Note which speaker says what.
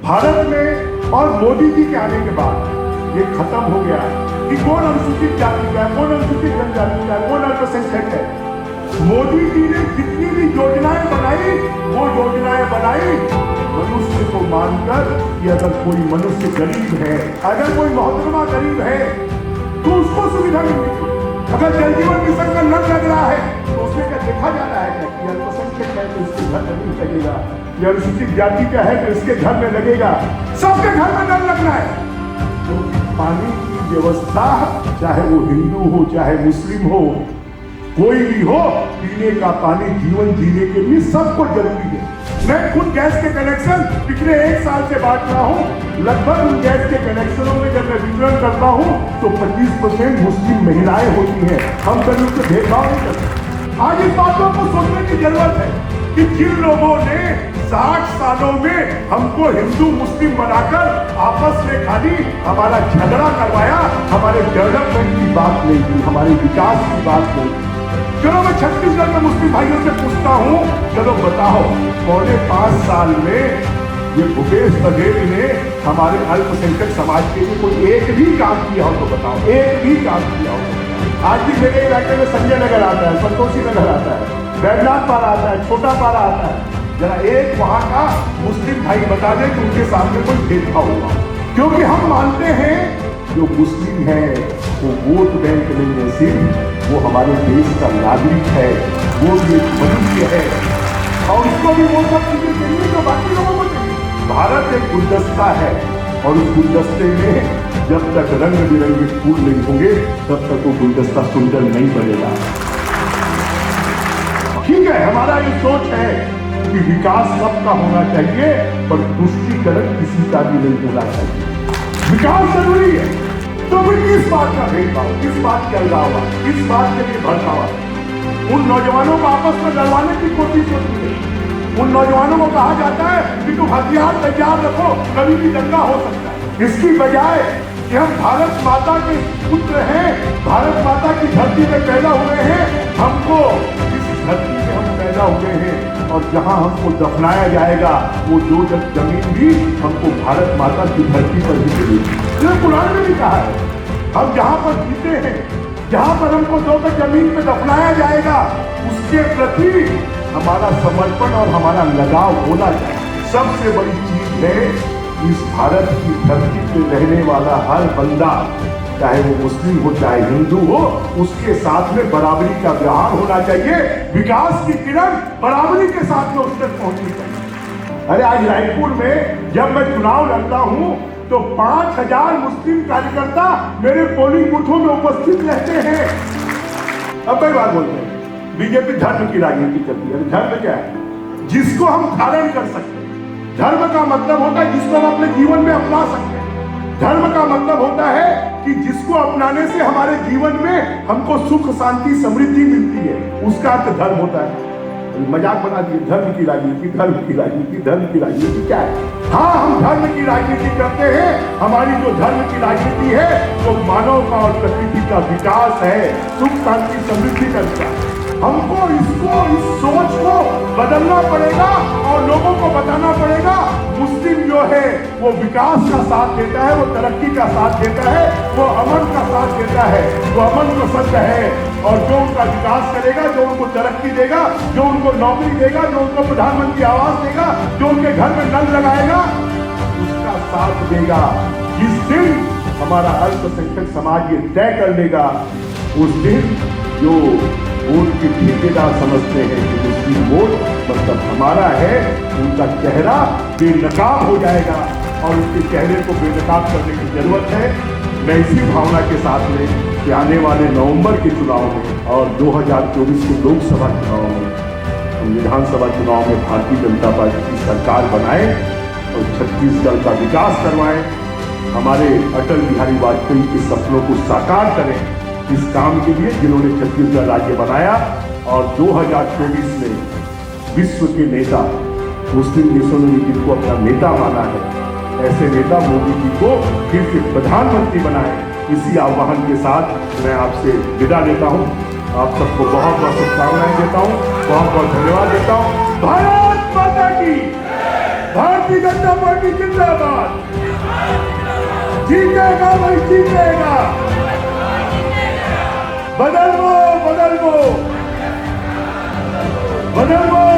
Speaker 1: भारत में और मोदी जी के आने के बाद ये खत्म हो गया कि कौन अनुसूचित जाति का है, कौन अनुसूचित जनजाति का है, कौन अल्पसंख्यक है। मोदी जी ने जितनी भी योजनाएं बनाई वो योजनाएं बनाई मनुष्य को मानकर कि अगर कोई मनुष्य गरीब है, अगर कोई मोहतरमा गरीब है तो उसको सुविधा मिलेगी। अगर जल जीवन मिशन का नल लग रहा है तो उसमें क्या देखा जा रहा है कि अल्पसंख्यक है तो इसके घर में नहीं लगेगा, या अनुसूचित जाति का है तो इसके घर में लगेगा। सबके घर में नल लगना है। तो पानी की व्यवस्था, चाहे वो हिंदू हो चाहे मुस्लिम हो, कोई भी हो, पीने का पानी जीवन जीने के लिए सबको जरूरी है। मैं खुद गैस के कनेक्शन पिछले 1 साल से बांट रहा हूँ। लगभग उन गैस के कनेक्शनों में जब मैं वितरण करता हूँ तो 25% मुस्लिम महिलाएं होती हैं। हम कभी उससे भेदभाव नहीं करते। आज इस बातों को सोचने की जरूरत है कि जिन लोगों ने 60 सालों में हमको हिंदू मुस्लिम बनाकर आपस में खाली हमारा झगड़ा करवाया, हमारे डेवलपमेंट की बात नहीं की, हमारे विकास की बात नहीं की। चलो मैं छत्तीसगढ़ में मुस्लिम भाइयों से पूछता हूँ, चलो बताओ, 4.5 साल में ये भूपेश बघेल ने हमारे अल्पसंख्यक समाज के लिए कोई एक भी काम किया हो तो बताओ, एक भी काम किया हो। आज भी मेरे इलाके में संजय नगर आता है, संतोषी नगर आता है, बैजनाथ पारा आता है, छोटा पारा आता है। जरा एक वहां का मुस्लिम भाई बता दें कि उनके सामने कोई भेदभाव होगा। क्योंकि हम मानते हैं जो मुस्लिम है वो वोट बैंक नहीं है, सिर्फ वो हमारे देश का नागरिक है, वो भी एक मनुष्य है और उसको भी वो सब चीजें चाहिए जो बाकी लोगों को चाहिए। भारत एक गुलदस्ता है और उस गुलदस्ते में जब तक रंग बिरंगे फूल नहीं होंगे तब तक वो गुलदस्ता सुंदर नहीं बनेगा। ठीक है, हमारा ये सोच है कि विकास सबका होना चाहिए पर तुष्टीकरण किसी का भी नहीं होना चाहिए। विकास जरूरी है तो फिर किस बात का भेदभाव, किस बात के अलगाव, किस बात के लिए भड़कावा। उन नौजवानों को आपस में लड़वाने की कोशिश होती है। उन नौजवानों को कहा जाता है कि तुम हथियार तैयार रखो, कभी भी दंगा हो सकता है। इसकी बजाय कि हम भारत माता के पुत्र हैं, भारत माता की धरती में पैदा हुए हैं, हमको इस धरती में हम पैदा हुए हैं और जहां हमको दफनाया जाएगा वो जो जमीन भी हमको भारत माता की धरती पर ही मिलेगी। ये कुरान में भी कहा है, हम जहां पर जीते हैं, जहां पर हमको जो जमीन पे दफनाया जाएगा उसके प्रति हमारा समर्पण और हमारा लगाव होना चाहिए। सबसे बड़ी चीज है इस भारत की धरती पे रहने वाला हर बंदा, चाहे वो मुस्लिम हो चाहे हिंदू हो, उसके साथ में बराबरी का व्यवहार होना चाहिए। विकास की किरण बराबरी के साथ में उस तक पहुंचनी चाहिए। अरे आज रायपुर में जब मैं चुनाव लड़ता हूं तो 5000 मुस्लिम कार्यकर्ता मेरे पोलिंग बूथों में उपस्थित रहते हैं। अब कई बार बोलते हैं बीजेपी धर्म की राजनीति करती है। धर्म क्या है? जिसको हम धारण कर सकते हैं। धर्म का मतलब होता है जिसको हम अपने जीवन में अपना सकते हैं। धर्म का मतलब होता है कि जिसको अपनाने से हमारे जीवन में हमको सुख शांति समृद्धि मिलती है, उसका अर्थ धर्म होता है। मजाक बना दिए धर्म की राजनीति, धर्म की राजनीति, धर्म की राजनीति क्या है? हाँ, हम धर्म की राजनीति करते हैं। हमारी जो धर्म की राजनीति है वो मानव का और प्रकृति का विकास है, सुख शांति समृद्धि का विकास। हमको इसको, इस सोच को बदलना पड़ेगा और लोगों को बताना पड़ेगा मुस्लिम जो है वो विकास का साथ देता है, वो तरक्की का साथ देता है, वो अमन का साथ देता है, वो अमन पसंद है और जो उनका विकास करेगा, जो उनको तरक्की देगा, जो उनको नौकरी देगा, जो उनको प्रधानमंत्री आवास देगा, जो उनके घर में नल लगाएगा, उसका साथ देगा। जिस दिन हमारा अल्पसंख्यक समाज ये तय कर लेगा उस दिन जो वोट के ठेकेदार समझते हैं कि मुस्लिम वोट मतलब हमारा है, उनका चेहरा बेनकाब हो जाएगा और उसके चेहरे को बेनकाब करने की जरूरत है। मैं इसी भावना के साथ में कि आने वाले नवंबर के चुनाव में और 2024 के लोकसभा चुनाव में हम विधानसभा चुनाव में भारतीय जनता पार्टी की सरकार बनाएं और छत्तीसगढ़ का विकास करवाएं, हमारे अटल बिहारी वाजपेयी के सपनों को साकार करें। इस काम के लिए जिन्होंने छत्तीसगढ़ राज्य बनाया और 2024 में विश्व के नेता मुस्लिम देशों ने जिनको अपना नेता माना है, ऐसे नेता मोदी जी को फिर से प्रधानमंत्री बनाए। इसी आह्वान के साथ मैं आपसे विदा लेता हूं। आप सबको बहुत बहुत शुभकामनाएं देता हूं, बहुत बहुत धन्यवाद देता हूं। भारत माता की भारतीय जनता पार्टी जिंदाबाद, जीतेगा भाई जीतेगा, बदल वो बदल वो बदल वो